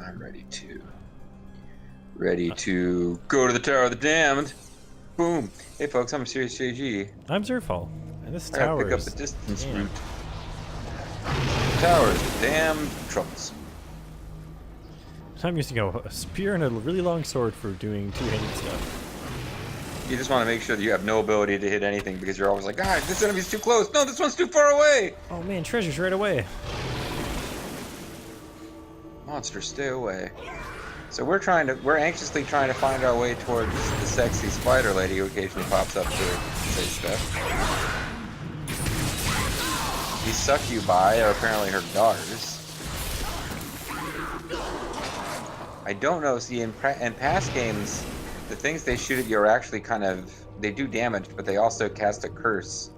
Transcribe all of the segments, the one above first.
I'm ready to. Ready to go to the Tower of the Damned. Boom. Hey folks, I'm MysteriousJG. I'm Zerfall, and this I gotta tower pick up is the distance damn. route. The tower is damn troublesome. I'm using a spear and a really long sword for doing two-handed stuff. You just want to make sure that you have no ability to hit anything because you're always like, ah, this enemy's too close. No, this one's too far away. Oh man, treasures right away. Monster, stay away. So we're anxiously trying to find our way towards the sexy spider lady who occasionally pops up to say stuff. These succubi are apparently her daughters. I don't know. See, in past games, the things they shoot at you are actually they do damage, but they also cast a curse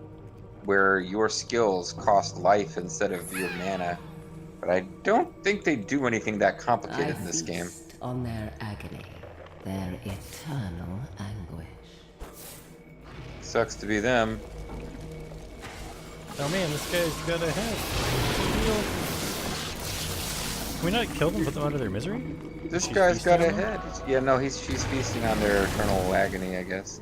where your skills cost life instead of your mana. But I don't think they do anything that complicated in this game. On their agony, their eternal anguish. Sucks to be them. Oh man, this guy's got a head. Can we not kill them, put them out of their misery? This guy's got a head. Yeah, no, she's feasting on their eternal agony, I guess.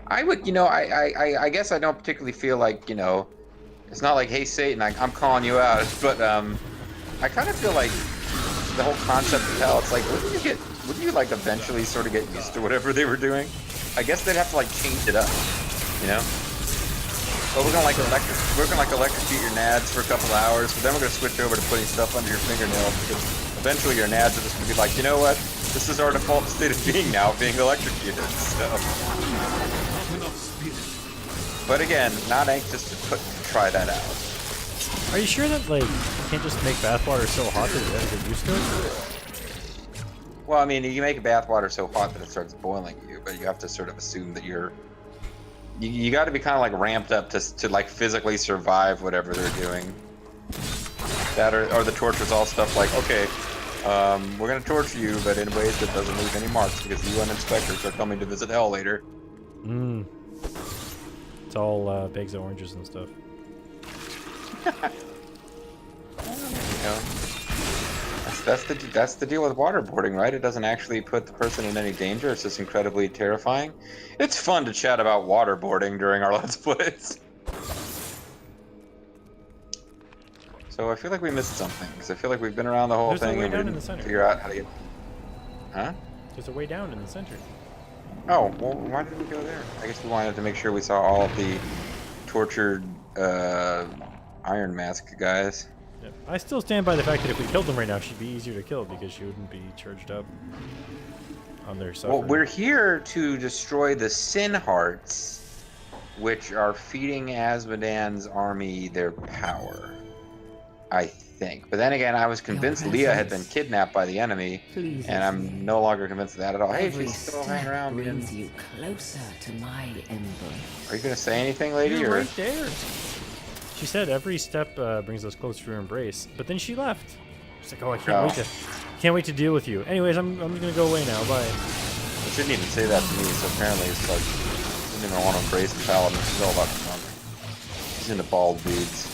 I would, I guess I don't particularly feel like, it's not like, hey Satan, I'm calling you out, but I kind of feel like the whole concept of hell, it's like, wouldn't you like eventually sort of get used to whatever they were doing? I guess they'd have to like change it up, But we're gonna electrocute your nads for a couple hours, but then we're gonna switch over to putting stuff under your fingernails because eventually your nads are just gonna be like, you know what? This is our default state of being now, being electrocuted. So. But again, not anxious to try that out. Are you sure that you can't just make bathwater so hot that you get used to it? Well, I mean, you make bathwater so hot that it starts boiling you, but you have to sort of assume that you got to be kind of like ramped up to like physically survive whatever they're doing. That or the torture's all stuff like, okay, we're gonna torture you, but in ways that doesn't leave any marks because the UN inspectors are coming to visit hell later. It's all bags of oranges and stuff. That's the deal with waterboarding, right? It doesn't actually put the person in any danger. It's just incredibly terrifying. It's fun to chat about waterboarding during our Let's Plays. So I feel like we missed something, because I feel like we've been around the whole thing and we didn't figure out how to get... Huh? There's a way down in the center. Oh, well, why did we go there? I guess we wanted to make sure we saw all of the tortured Iron Mask guys. Yep. I still stand by the fact that if we killed them right now, she'd be easier to kill because she wouldn't be charged up on their suffering. Well, we're here to destroy the Sin Hearts, which are feeding Azmodan's army their power, I think. But then again, I was convinced Leah had been kidnapped by the enemy, and I'm no longer convinced of that at all. Hey, she's still hanging around. Brings you closer to my embrace. Are you going to say anything, lady? You're or... right there. She said every step brings us closer to her embrace, but then she left. She's like, oh, I can't wait to deal with you. Anyways, I'm gonna go away now. Bye. She didn't even say that to me, so apparently it's like she didn't even want to embrace the paladin. She's all about the money. She's into bald dudes.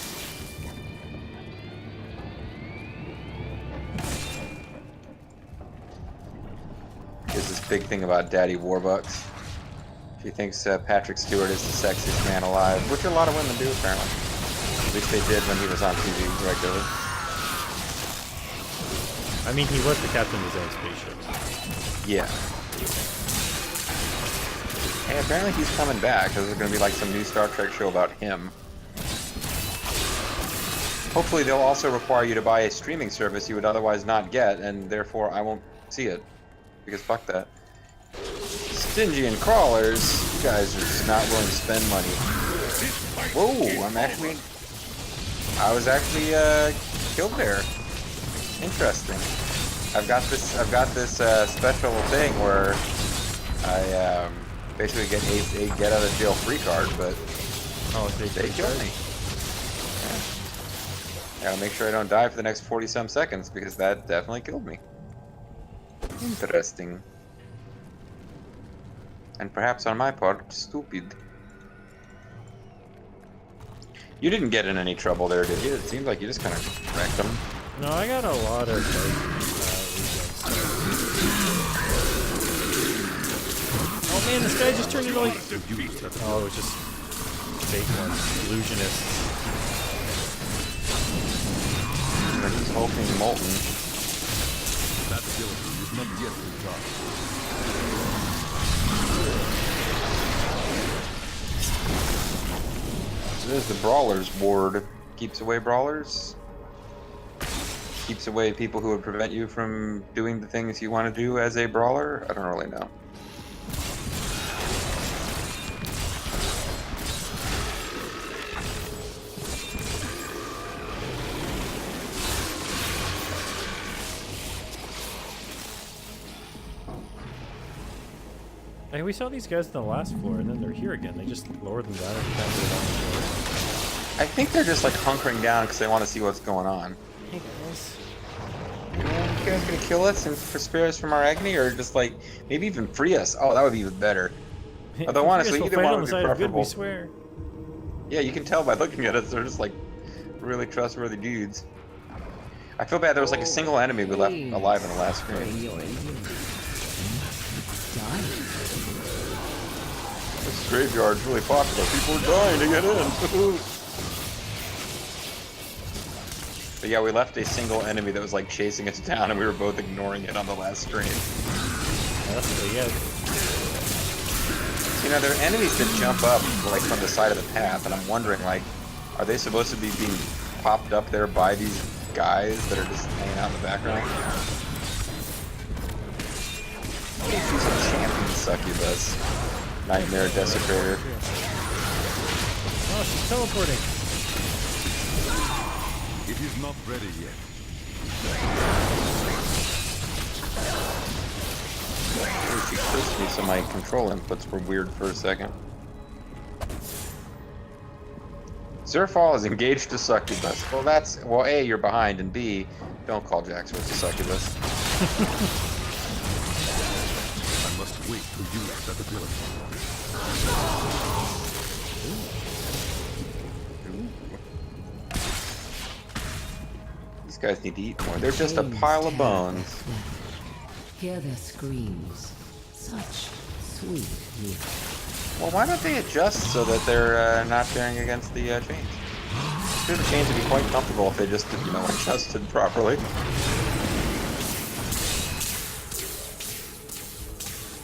There's this big thing about Daddy Warbucks. She thinks Patrick Stewart is the sexiest man alive, which a lot of women do apparently. At least they did when he was on TV regularly. I mean, he was the captain of his own spaceship. Yeah. Hey, apparently he's coming back, because there's going to be like some new Star Trek show about him. Hopefully they'll also require you to buy a streaming service you would otherwise not get, and therefore I won't see it. Because fuck that. Stingy and crawlers, you guys are just not willing to spend money. Whoa, I was actually killed there. Interesting. I've got this special thing where I basically get a get out of jail free card, but they killed me. Yeah. Gotta make sure I don't die for the next 40-some seconds because that definitely killed me. Interesting. And perhaps on my part, stupid. You didn't get in any trouble there, did you? It seemed like you just kind of wrecked them. No, I got a lot of like, oh man, this guy just turned into like. Oh, it was just fake ones, illusionists. He's hulking molten. That ability is not yet recharged. So there's the Brawlers ward. Keeps away brawlers. Keeps away people who would prevent you from doing the things you want to do as a brawler. I don't really know. Hey, we saw these guys on the last floor, and then they're here again. They just lowered them down every time they were on the floor. I think they're just like hunkering down because they want to see what's going on. Hey guys. You guys gonna kill us and spare us from our agony, or just like maybe even free us? Oh, that would be even better. Although honestly, either one would be preferable. We swear. Yeah, you can tell by looking at us. They're just like really trustworthy dudes. I feel bad. There was like a single enemy we left alive in the last screen. This graveyard's really popular. People are dying to get in. But yeah, we left a single enemy that was like chasing us down, and we were both ignoring it on the last stream. That's pretty good. You know, there are enemies that jump up like from the side of the path, and I'm wondering, like, are they supposed to be being popped up there by these guys that are just hanging out in the background? Hey, she's a champion succubus. Nightmare Desecrator. Oh, she's teleporting. It is not ready yet. Oh, she cursed me, so my control inputs were weird for a second. Zerfall is engaged to succubus. Well, that's... Well, A, you're behind, and B, don't call Jaxorus a succubus. I must wait to use that ability. These guys need to eat more. They're just a pile of bones. Hear their screams. Such sweet music. Well, why don't they adjust so that they're not tearing against the chains? I'm sure the chains would be quite comfortable if they just, you know, adjusted properly.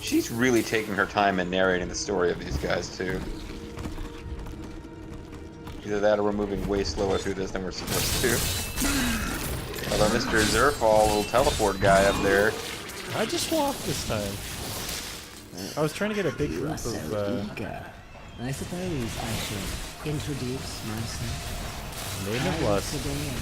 She's really taking her time in narrating the story of these guys, too. Either that or we're moving way slower through this than we're supposed to. Although Mr. Zerfall, little teleport guy up there. I just walked this time. I was trying to get a big group So of, eager. I suppose I should introduce myself. Maiden of I Lust. today,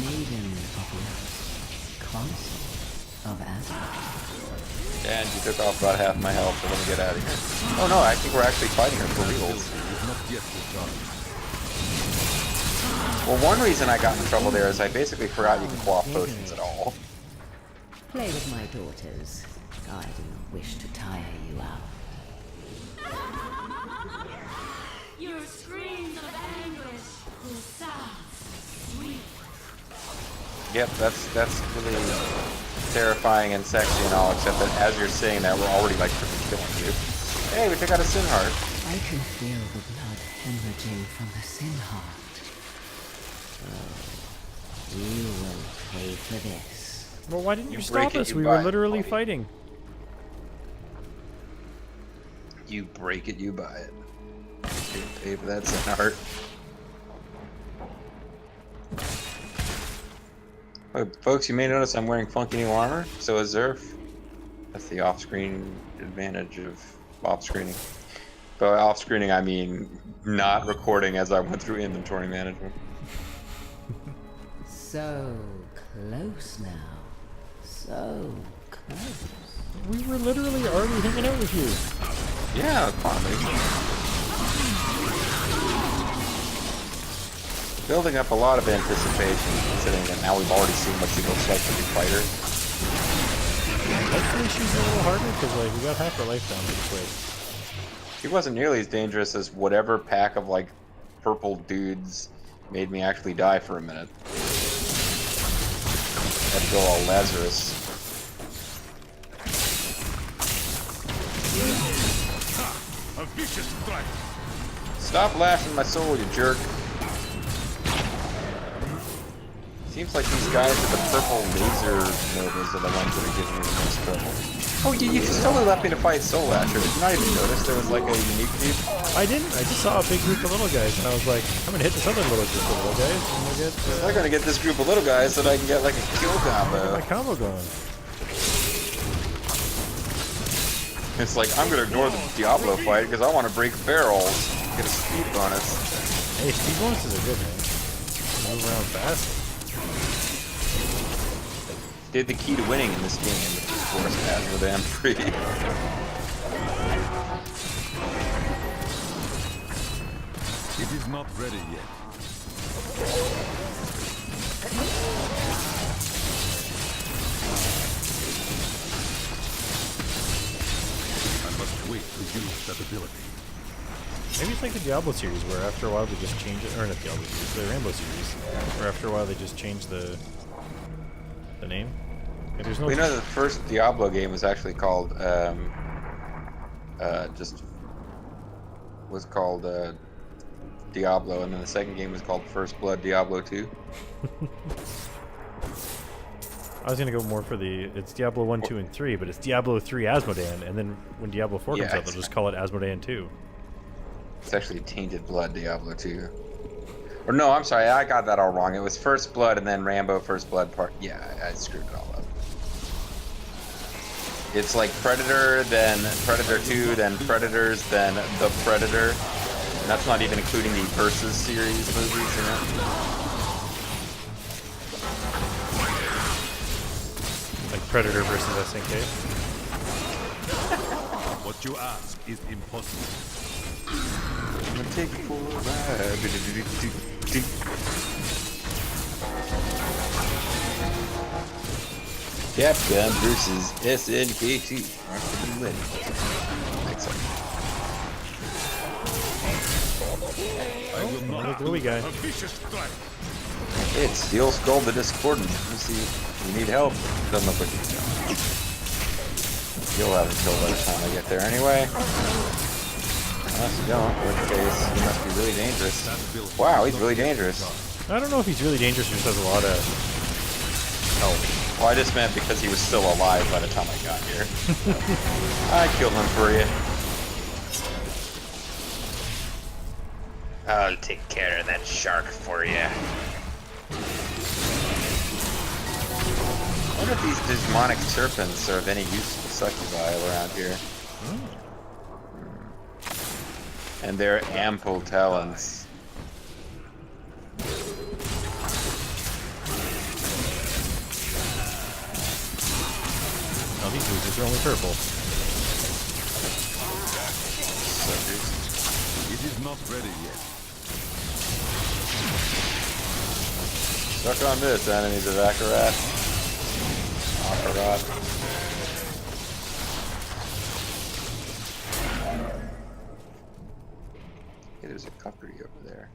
Maiden of Lust, Consort of Azmodan. And you took off about half my health, so let me get out of here. Oh no, I think we're actually fighting her for real. Is not yet recharged. Well, one reason I got in trouble there is I basically forgot you can quaff potions at all. Play with my daughters. I do not wish to tire you out. Your screams of anguish will sound sweet. Yep, that's really terrifying and sexy and all, except that as you're saying that, we're already like freaking killing you. Hey, we took out a sin heart. I can feel the blood hemorrhaging from the sin heart. Oh, you will pay for this. Well, why didn't you break stop it, us? you We buy were it. literally fighting. You break it, you buy it. You pay for that sin heart. Oh, folks, you may notice I'm wearing funky new armor. So is Zerf. That's the off-screen advantage of off-screening. By off-screening, I mean not recording as I went through inventory management. So close now. So close. We were literally already hanging out with you. Yeah, come on, baby. Building up a lot of anticipation, considering that now we've already seen what she looks like to be fighter. Hopefully she's a little harder, because like, we got half her life down pretty quick. She wasn't nearly as dangerous as whatever pack of like purple dudes made me actually die for a minute. Had to go all Lazarus. A vicious strike. Stop laughing my soul, you jerk. Seems like these guys with the purple laser novas are the ones that are giving me the most trouble. Oh, you just totally left me to fight Soul Asher. Did you not even notice there was like a unique group? I didn't. I just saw a big group of little guys, and I was like, I'm gonna hit this other little group of little guys, and we'll get. I'm gonna get this group of little guys so that I can get like a kill combo. My combo going. It's like I'm gonna ignore the Diablo fight because I want to break barrels, get a speed bonus. Hey, speed bonuses are good, man. Move around fast. Dude, the key to winning in this game is of course Azmodan free. It is not ready yet. I must wait to use that ability. Maybe it's like the Diablo series, where after a while they just change it, or not Diablo series, the Rainbow series, where after a while they just change the name. Like, there's no. We know the first Diablo game was actually called Diablo, and then the second game was called First Blood Diablo 2. I was gonna go more for it's Diablo 1, 2, and 3, but it's Diablo 3 Azmodan, and then when Diablo 4 comes out, they'll just call it Azmodan 2. It's actually Tainted Blood Diablo 2. Or no, I'm sorry, I got that all wrong. It was First Blood and then Rambo First Blood Part. Yeah, I screwed it all up. It's like Predator, then Predator 2, then Predators, then The Predator. And that's not even including the Versus series movies, you know? Like Predator versus SNK. What you ask is impossible. I'm gonna take it for a ride. Capcom versus SNK2. Excellent. I will not Another gluey guy. a vicious strike. It's Steel Skull the Discordant. Let me see. You need help? Doesn't look like you do. You'll have him killed by the time I get there anyway. Unless you don't, in which case he must be really dangerous. Wow, he's really dangerous. I don't know if he's really dangerous or just has a lot of health. Well, I just meant because he was still alive by the time I got here. I killed him for you. I'll take care of that shark for you. I wonder if these demonic serpents are of any use to succubi around here. And their ample talons. Oh, these losers are only purple. Suckers. It is not ready yet. Suck on this, enemies of Akarat. Akarat. Hey, there's a cuppery over there.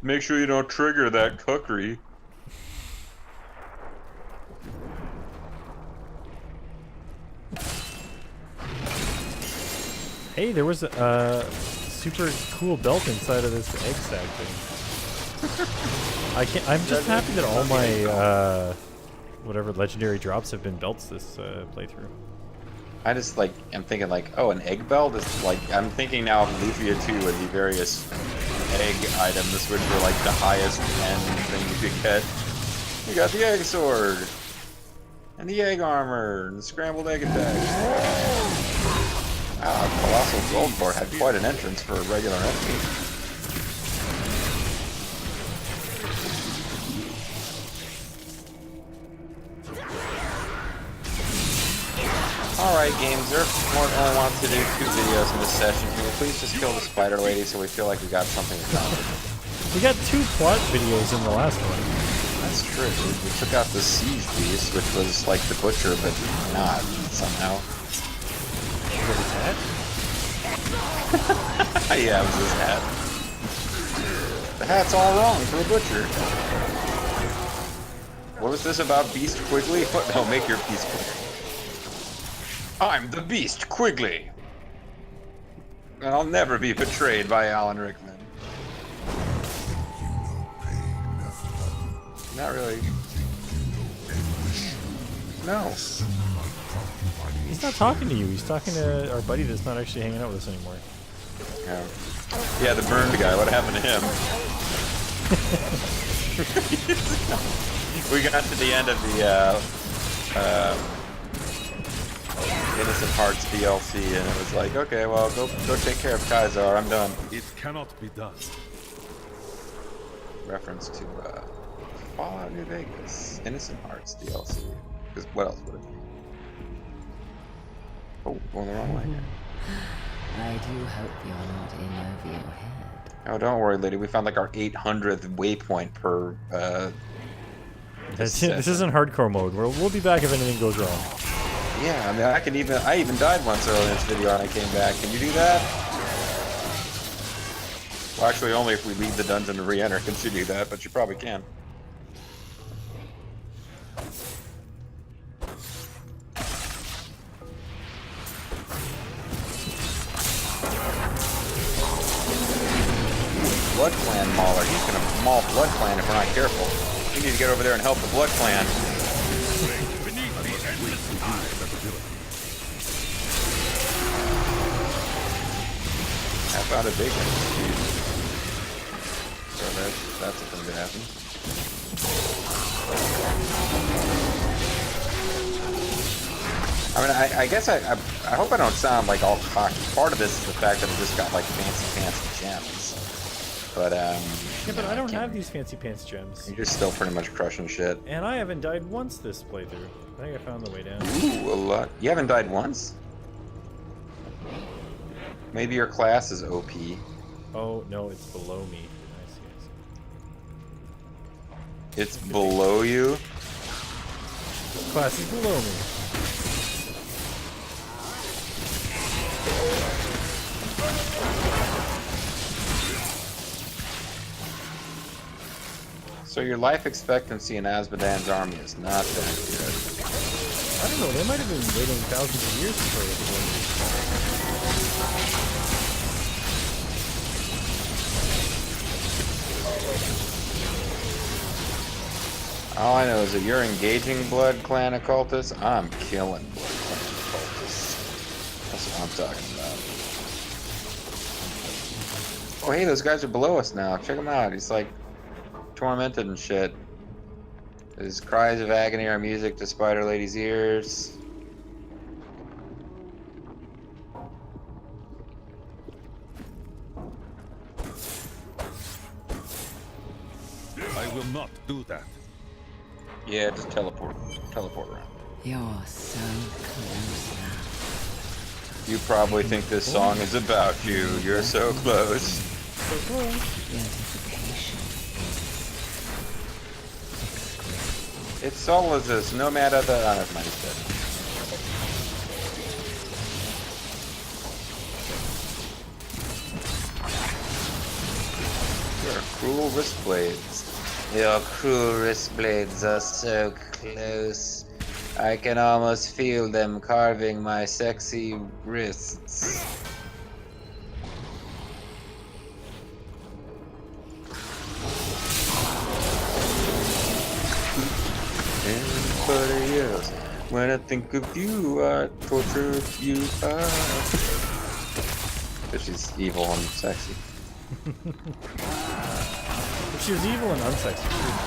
Make sure you don't trigger that cookery. Hey, there was a super cool belt inside of this egg sack thing. I'm just happy that all my whatever legendary drops have been belts this playthrough. I just like am thinking like, oh, an egg belt is like I'm thinking now of Lufia 2 and the various egg items, which were like the highest end thing you could get. You got the egg sword, and the egg armor, and the scrambled egg attacks. Wow, Colossal Goldboard had quite an entrance for a regular enemy. Alright, Game Zerfall only wants to do 2 videos in this session. Can we please just kill the spider lady so we feel like we got something accomplished? We got 2 plot videos in the last one. That's true. We took out the siege beast, which was like the butcher, but not somehow. Was it his hat? Yeah, it was his hat. The hat's all wrong for a butcher. was this about Beast Quigley? What? No, make your peace Quigley. I'm the Beast Quigley. And I'll never be betrayed by Alan Rickman. Not really. No. He's not talking to you. He's talking to our buddy that's not actually hanging out with us anymore. Yeah, the burned guy. What happened to him? We got to the end of the Innocent Hearts DLC, and it was like, okay, well, go take care of Kaizar. I'm done. It cannot be done. Reference to Fallout New Vegas, Innocent Hearts DLC. Because what else would it be? Oh, going the wrong way here. I do hope you're not in over your head. Oh, don't worry, lady. We found like our 800th waypoint per. This isn't hardcore mode. We'll be back if anything goes wrong. Yeah, I mean, I even died once earlier in this video and I came back. Can you do that? Well, actually, only if we leave the dungeon to re-enter can she do that, but you probably can. Blood Clan Mauler. He's gonna maul Blood Clan if we're not careful. We need to get over there and help the Blood Clan. I found a big one. So that's a thing that happened. I mean, I guess I hope I don't sound like all cocky. Part of this is the fact that I just got like fancy gems. But Yeah, but I don't have these fancy pants gems. You're still pretty much crushing shit. And I haven't died once this playthrough. I think I found the way down. Ooh, a lot. You haven't died once? Maybe your class is OP. Oh, no, it's below me. I see. It's below you? Class is below me. So your life expectancy in Azmodan's army is not that good. I don't know, they might have been waiting thousands of years before they All I know is that you're engaging Blood Clan occultists. I'm killing Blood Clan occultists. That's what I'm talking about. Oh, hey, those guys are below us now. Check them out. He's like tormented and shit. His cries of agony are music to Spider Lady's ears. I will not do that. Yeah, just teleport around. You're so close now. You probably think this song is about you. You're so close. So close. The anticipation is exquisite. It's solaces, no matter the. Oh, never mind, he's dead. Your cruel wrist blades. Your cruel wrist blades are so close. I can almost feel them carving my sexy wrists. Anybody else? When I think of you, I torture you. Because she's evil and sexy. If she was evil and unsexy, she wouldn't.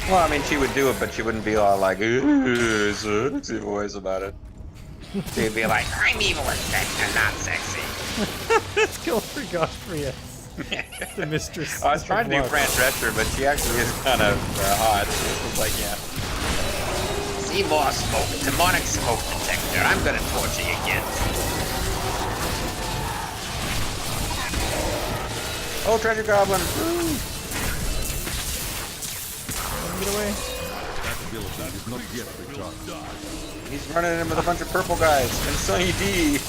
Well, I mean, she would do it, but she wouldn't be all like, ooh, sexy voice about it. She'd be like, I'm evil and not sexy. Let's go for Godfrey, yes. The mistress. I was trying to do Fran Drescher, but she actually is kind of hot. It was like, yeah. Seymour smoke, demonic smoke detector. I'm gonna torture you kids. Oh, treasure goblin. Woo. Get away. That ability is not yet recharged. He's running in with a bunch of purple guys and Sunny D.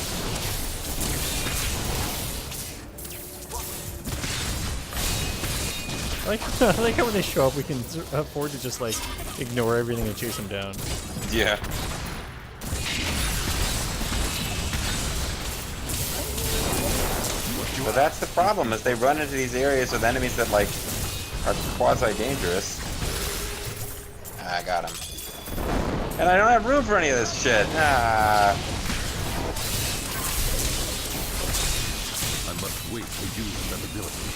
I like how when they show up, we can afford to just like ignore everything and chase them down. Yeah. But that's the problem, is they run into these areas with enemies that like are quasi-dangerous. I got him. And I don't have room for any of this shit. Ah. I must wait to use that ability.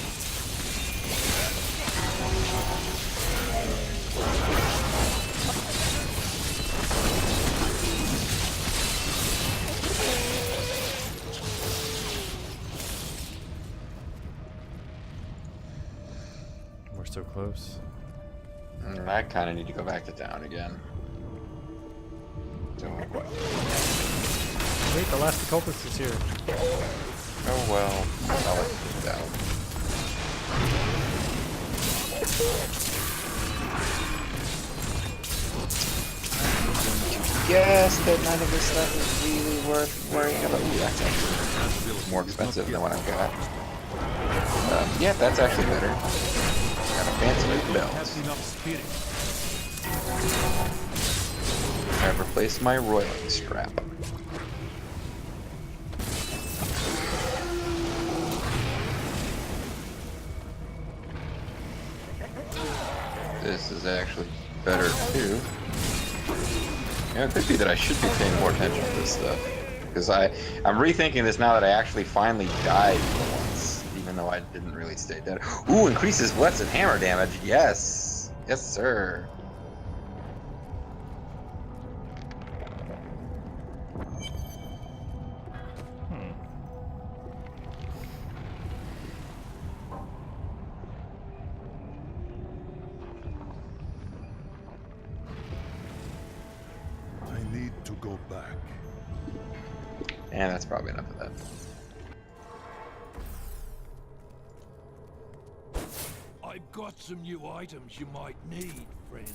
We're so close. I kind of need to go back to town again. Wait, the last cultist is here. Oh well, I'll let you down. Guess that none of this stuff is really worth worrying about. Ooh, that's actually more expensive than what I've got. Yeah, that's actually better. Got a fancy new belt. I've replaced my roiling strap. This is actually better too. Yeah, it could be that I should be paying more attention to this stuff. Because I'm rethinking this now that I actually finally died for once. Even though I didn't really stay dead. Ooh, increases wets and hammer damage. Yes. Yes, sir. I need to go back. And that's probably enough of that. I've got some new items you might need, friend.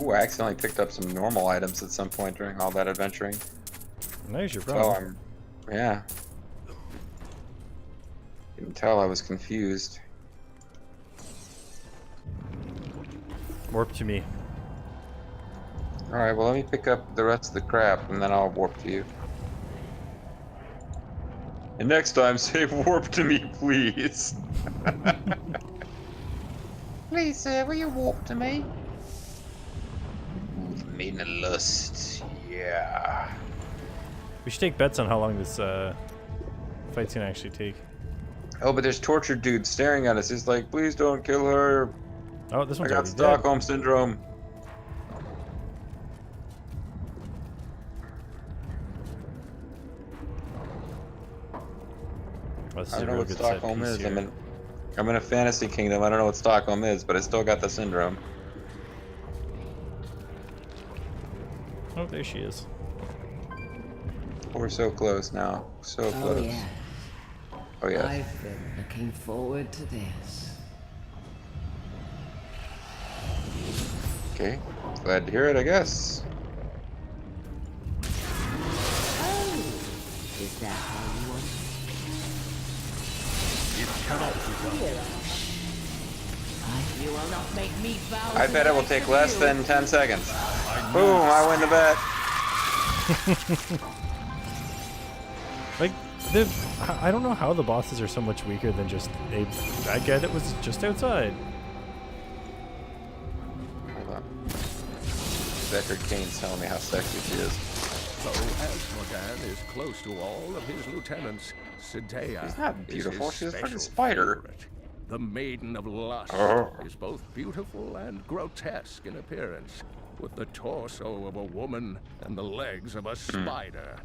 Ooh, I accidentally picked up some normal items at some point during all that adventuring. There's your So problem. yeah. You can tell I was confused. Warp to me. Alright, well let me pick up the rest of the crap and then I'll warp to you. And next time, say warp to me, please. Please, sir, will you warp to me? Maiden of Lust, yeah. We should take bets on how long this fight's gonna actually take. Oh, but there's tortured dudes staring at us. He's like, please don't kill her. Oh, this I one's got already dead. Stockholm Syndrome. Oh, this is I a don't know real what good set Stockholm piece is. here. I'm in a fantasy kingdom. I don't know what Stockholm is, but I still got the syndrome. Oh, there she is. We're so close now. So Oh close. yes. Oh yeah. I've been looking forward to this. Okay. Glad to hear it, I guess. Oh, is that how you want it? It cannot be done. You will not make me vow. I bet it will take less than 10 seconds. Boom, I win the bet. Like, I don't know how the bosses are so much weaker than just a bad guy that was just outside. Hold on. Deckard Cain's telling me how sexy she is. So Azmodan is close to all of his lieutenants. Sidea She's not is beautiful, his she's a freaking special spider. favorite. The Maiden of Lust Oh. is both beautiful and grotesque in appearance, with the torso of a woman and the legs of a spider.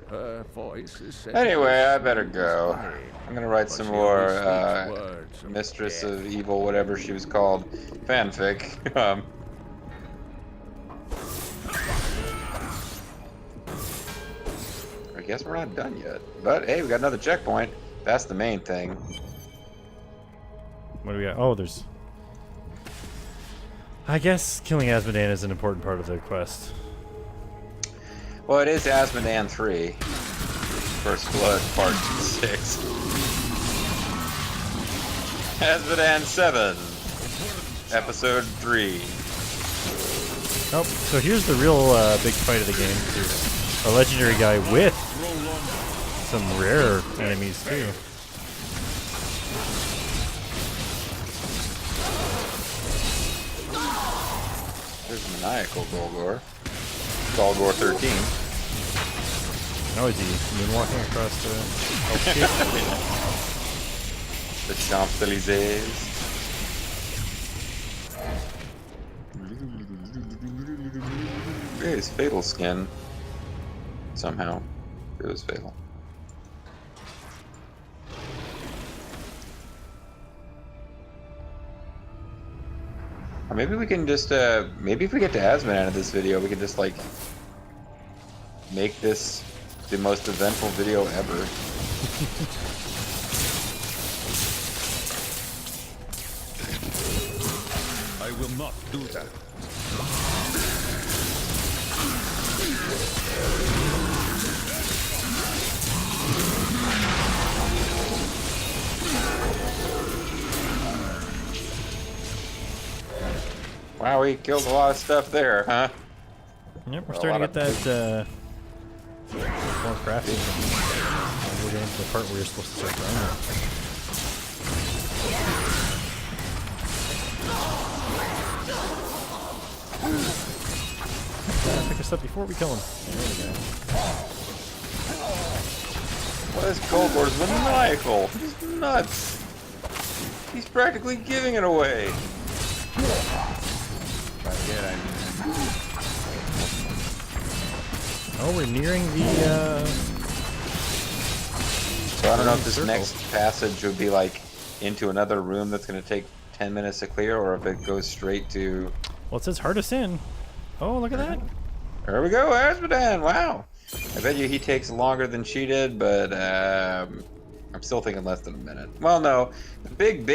Her voice is said to be Anyway, I better sweet go. as honey, I'm gonna write but some she more only speaks words of Mistress death. of Evil, whatever she was called, fanfic. I guess we're not done yet. But hey, we got another checkpoint. That's the main thing. What do we got? Oh, there's... I guess killing Azmodan is an important part of the quest. Well, it is Azmodan 3. First Blood, Part 6. Azmodan 7, Episode 3. Oh, so here's the real big fight of the game. There's a legendary guy with some rare enemies too. There's Maniacal Golgor. Golgor 13. How is he moonwalking across the hellscape? The Champs-Élysées. Yeah, his fatal skin. Somehow. It was fatal. Or maybe we can just, maybe if we get to Azmodan in this video, we can just, like, make this the most eventful video ever. I will not do that. Wow, we killed a lot of stuff there, huh? Yep, we're starting to get that more crafty. We're getting to the part where you're supposed to start grinding. Pick us up before we kill him. There we go. What is Golgor's maniacal? He's nuts. He's practically giving it away. Oh, we're nearing the, So I don't know if this circle. next passage would be like into another room that's going to take 10 minutes to clear, or if it goes straight to... Well, it says hardest in. Oh, look at that. There we go, Azmodan, wow. I bet you he takes longer than she did, but I'm still thinking less than a minute. Well, no, the big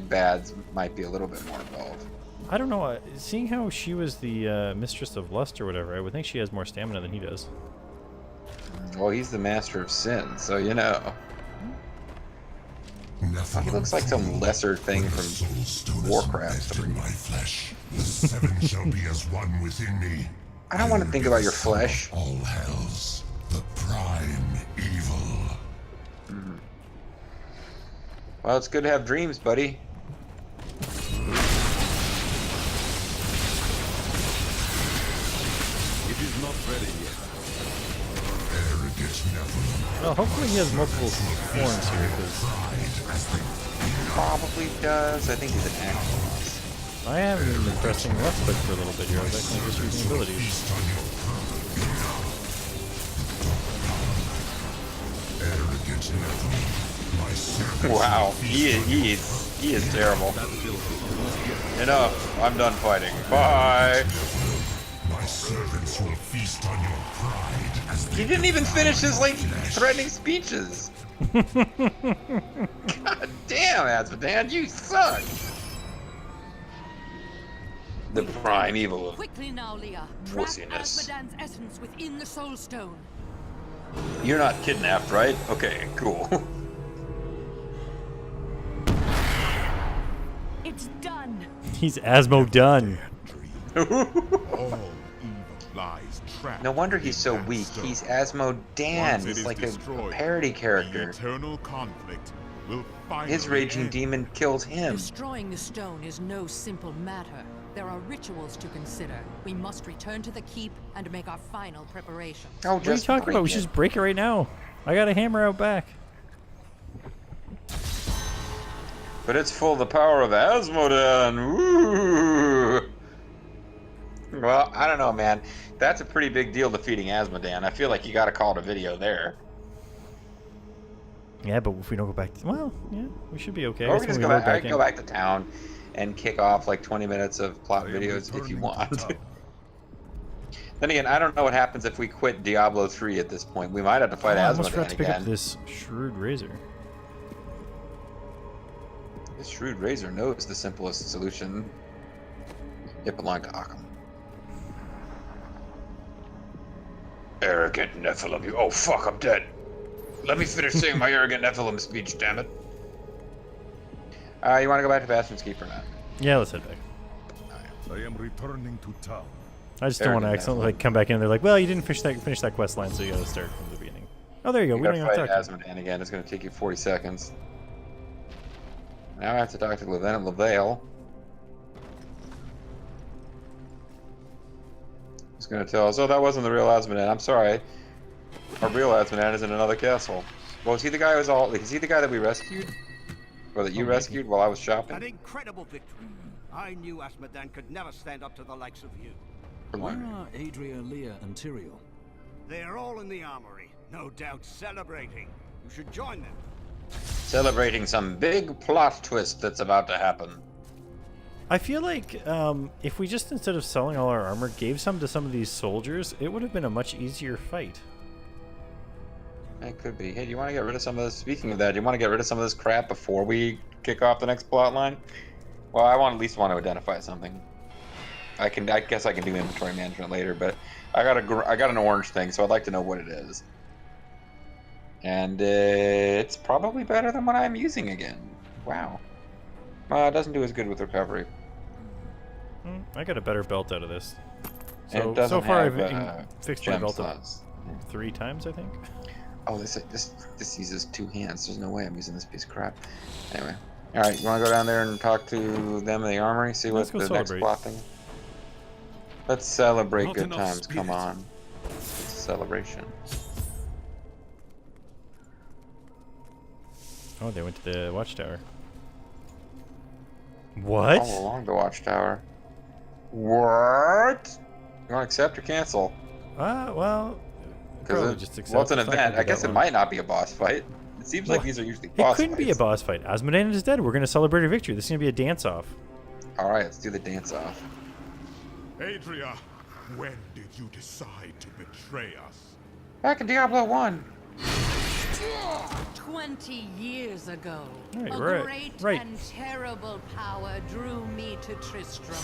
bads might be a little bit more involved. I don't know. Seeing how she was the mistress of lust or whatever, I would think she has more stamina than he does. Well, he's the master of sin, so you know. He looks like some lesser thing from Warcraft. In my flesh. The seven shall be as one within me. I don't want to think about your flesh. All hells, the prime evil. Well, it's good to have dreams, buddy. It is not ready yet. Arrogant Nephilim. Well, hopefully he has multiple forms here, because Probably does. I think he's an actor. I haven't even been pressing left click for a little bit here. I was actually just using abilities. Arrogant Nephilim. My servants Wow, will feast he is terrible. Enough. I'm done fighting. Bye. My servants will feast on your pride as they He didn't even devour finish his like your flesh. threatening speeches. God damn, Azmodan, you suck. The prime evil of Quickly now, Leah. Trap Wussiness. Azmodan's essence within the Soul Stone. You're not kidnapped, right? Okay, cool. It's done. He's Azmodan. All evil lies trapped. No wonder he's so in that weak. stone. He's Once Azmodan. it He's is like a destroyed, parody the character. eternal conflict will finally His raging end. demon kills him. Destroying the stone is no simple matter. There are rituals to consider. We must return to the keep and make our final preparations. Oh, What are you talking about? We should just break it right now. I got a hammer out back. But it's full of the power of Azmodan. Ooh. Well, I don't know, man. That's a pretty big deal defeating Azmodan. I feel like you got to call it a video there. Yeah, but if we don't go back to... Well, yeah, we should be okay. I Or guess we when just we go load back, in. go back to town and kick off like 20 minutes of plot I am videos if you returning want. to town. Then again, I don't know what happens if we quit Diablo 3 at this point. We might have to fight Oh, I almost forgot Azmodan to pick up again. this shrewd razor. This shrewd razor knows the simplest solution. It belonged to Occam. Arrogant Nephilim. You. Oh fuck! I'm dead. Let me finish saying my arrogant Nephilim speech. Damn it. You want to go back to Bastion's Keep or not? Yeah, let's head back. I am returning to town. I just don't want to accidentally like come back in and they're like, well, you didn't finish that quest line, so you gotta start from the beginning. Oh, there you go. You We don't gotta even have fight to talk to him. Azmodan again. It's gonna take you 40 seconds. Now I have to talk to Lieutenant LaVale. He's gonna tell us, oh, that wasn't the real Azmodan. I'm sorry. Our real Azmodan is in another castle. Well, is he the guy who was all? Is he the guy that we rescued? Or that you rescued while I was An shopping? incredible victory. I knew Azmodan could never stand up to the likes of you. Where are Adria, Leah, and Tyrael? They are all in the armory, no doubt celebrating. You should join them. Celebrating some big plot twist that's about to happen. I feel like if we just, instead of selling all our armor, gave some to some of these soldiers, it would have been a much easier fight. It could be. Hey, do you want to get rid of some of this? Speaking of that, do you want to get rid of some of this crap before we kick off the next plot line? Well, I at least want to identify something. I guess I can do inventory management later, but I got an orange thing, so I'd like to know what it is. And it's probably better than what I'm using again. Wow. It doesn't do as good with recovery. I got a better belt out of this. And So it doesn't far have, I've fixed my gem belt slots. 3 times, I think. Oh, this uses 2 hands. There's no way I'm using this piece of crap. Anyway. Alright, you want to go down there and talk to them in the armory? See what the next plot thing is? Let's celebrate Not good enough times. spirit. Come on. It's a celebration. Oh, they went to the watchtower. What? All along the watchtower. What? You want to accept or cancel? Well, probably just accept. Well, it's an It's not event. gonna I be guess that it long. might not be a boss fight. It seems like these are usually boss fights. It couldn't be a boss fight. Azmodan is dead. We're going to celebrate a victory. This is going to be a dance-off. Alright, let's do the dance-off. Adria, when did you decide to betray us? Back in Diablo 1. 20 years ago, Right, a right, great right. and terrible power drew me to Tristram.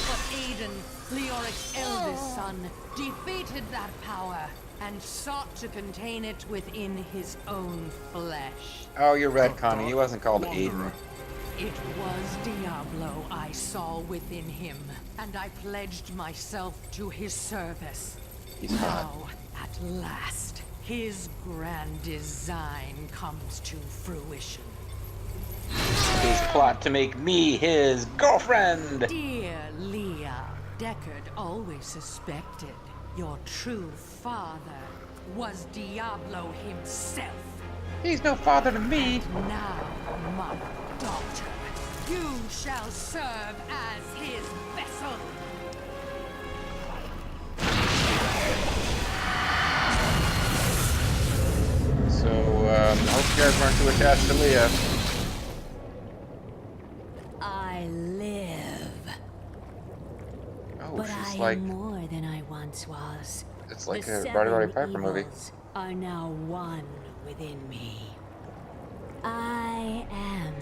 But Aiden, Leoric's eldest son, defeated that power and sought to contain it within his own flesh. Oh, you're red, Connie. He wasn't called Aiden. It was Diablo I saw within him, and I pledged myself to his service. He's hot. Now, at last, his grand design comes to fruition. His plot to make me his girlfriend! Dear Leah, Deckard always suspected your true father was Diablo himself. He's no father to me! Now, my daughter, you shall serve as his vessel. So, I hope you guys weren't too attached to Leah. I live. Oh, But she's I like, am more than I once was. it's like The a Barty seven Piper movie. evils are now one within me. I am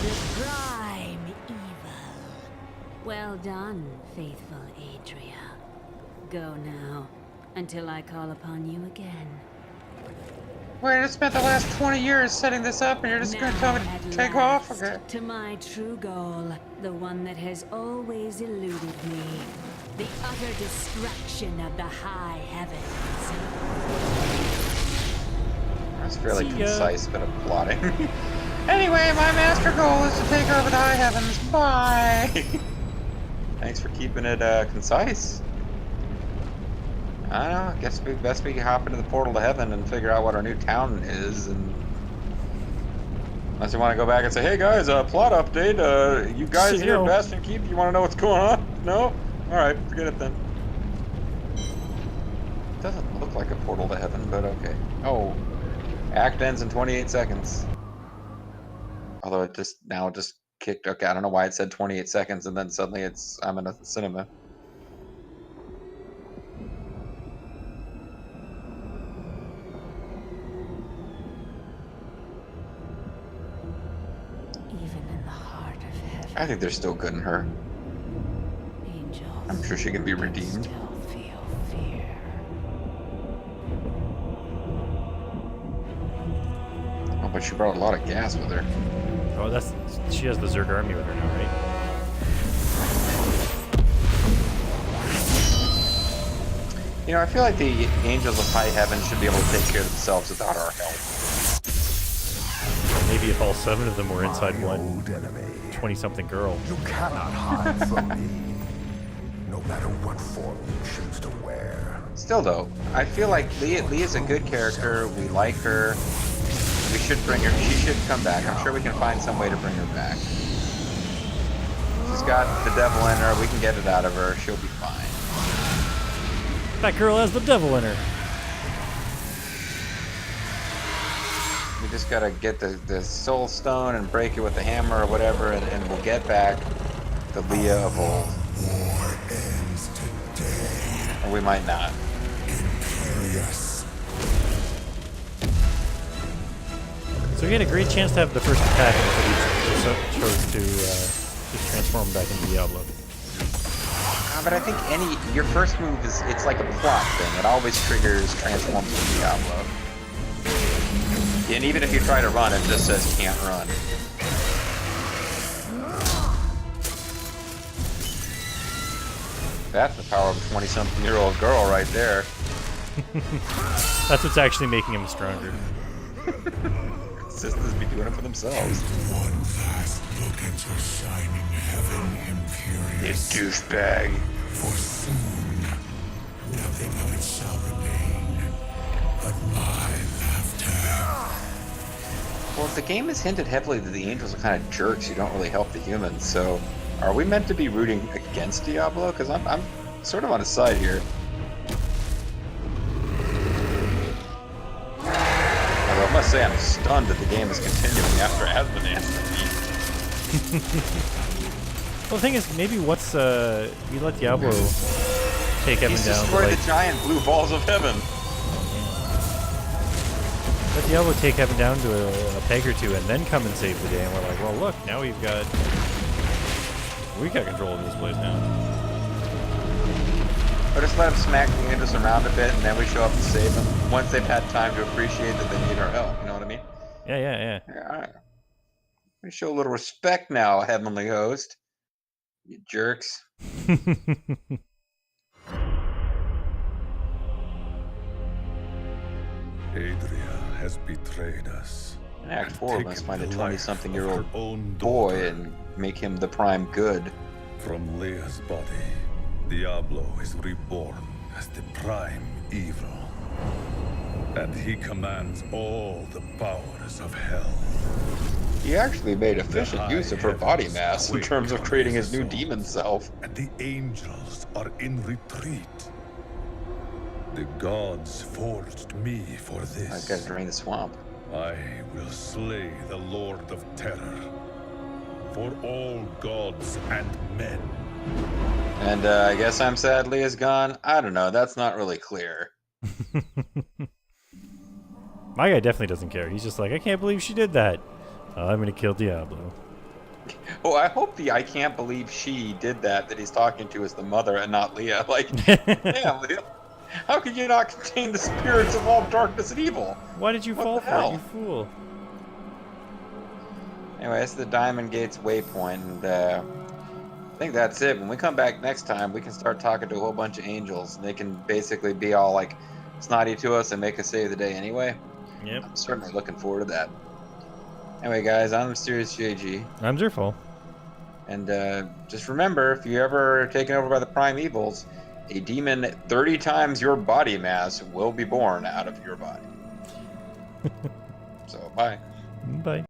the prime evil. Well done, faithful Adria. Go now, until I call upon you again. Wait, I spent the last 20 years setting this up and you're just gonna tell me Now, to at take off? last, Okay. to my true goal, the one that has always eluded me. The utter destruction of the high heavens. That's fairly See ya. concise bit of plotting. Anyway, my master goal is to take over the high heavens. Bye! Thanks for keeping it concise. I don't know, I guess we best we hop into the portal to heaven and figure out what our new town is, and unless you want to go back and say, hey guys, plot update, you guys here at Bastion Keep, you want to know what's going on? No? Alright, forget it then. It doesn't look like a portal to heaven, but okay. Oh, act ends in 28 seconds. Although it just kicked, okay, I don't know why it said 28 seconds and then suddenly I'm in a cinema. Even in the heart of heaven, I think they're still good in her. angels I'm sure she can be can redeemed. still feel fear. Oh, but she brought a lot of gas with her. Oh, she has the Zerg army with her now, right? You know, I feel like the angels of high heaven should be able to take care of themselves without our help. Maybe if all 7 of them were inside My one old enemy. 20-something girl. You cannot hide from me, no matter what form you choose to wear. Still, though, I feel like Leah's a good character. We like her. We should bring her. She should come back. I'm sure we can find some way to bring her back. She's got the devil in her. We can get it out of her. She'll be fine. That girl has the devil in her. We just gotta get the soul stone and break it with the hammer or whatever, and we'll get back the Leah of old. War ends today. Or we might not. Imperious. So we had a great chance to have the first attack until we chose to just transform back into Diablo. But I think your first move it's like a plot thing. It always triggers transform to Diablo. And even if you try to run, it just says can't run. That's the power of a 20-something-year-old girl right there. That's what's actually making him stronger. Sisters be doing it for themselves. One last look at your shining heaven, You Imperious. douchebag. For soon, nothing of it shall remain but my laughter. Well, the game has hinted heavily that the angels are kind of jerks who don't really help the humans, so are we meant to be rooting against Diablo? Because I'm sort of on his side here. Although I must say I'm stunned that the game is continuing after Azmodan's defeat. Well, the thing is, maybe we let Diablo take heaven He's down. destroyed the giant blue balls of heaven. Let Diablo take heaven down to a peg or two, and then come and save the day. And we're like, well, look, now we got control of this place now. Or just let them smack the angels around a bit, and then we show up to save them once they've had time to appreciate that they need our help. You know what I mean? Yeah. All right. We show a little respect now, heavenly host. You jerks. Adria has betrayed us. In Act and 4, we must taken find a the life of 20-something-year-old her own boy daughter. and make him the prime good. From Leah's body, Diablo is reborn as the prime evil. And he commands all the powers of hell. He actually made efficient high use of her body heavens mass in quake terms of under creating his his new assault. demon self. And the angels are in retreat. The gods forged me for I this. gotta drain the swamp. I will slay the Lord of Terror for all gods and men. And I guess I'm sad Leah's gone. I don't know. That's not really clear. My guy definitely doesn't care. He's just like, I can't believe she did that. I'm gonna kill Diablo. Oh, I hope the I can't believe she did that he's talking to is the mother and not Leah. Like, damn, Leah. How could you not contain the spirits of all darkness and evil? Why did you fall the for hell? it, you fool? Anyway, it's the Diamond Gates waypoint, and I think that's it. When we come back next time, we can start talking to a whole bunch of angels, and they can basically be all like snotty to us and make us save the day anyway. Yep. I'm certainly looking forward to that. Anyway, guys, I'm MysteriousJG, I'm Zerfall. and just remember, if you ever are taken over by the prime evils, a demon 30 times your body mass will be born out of your body. So, bye. Bye.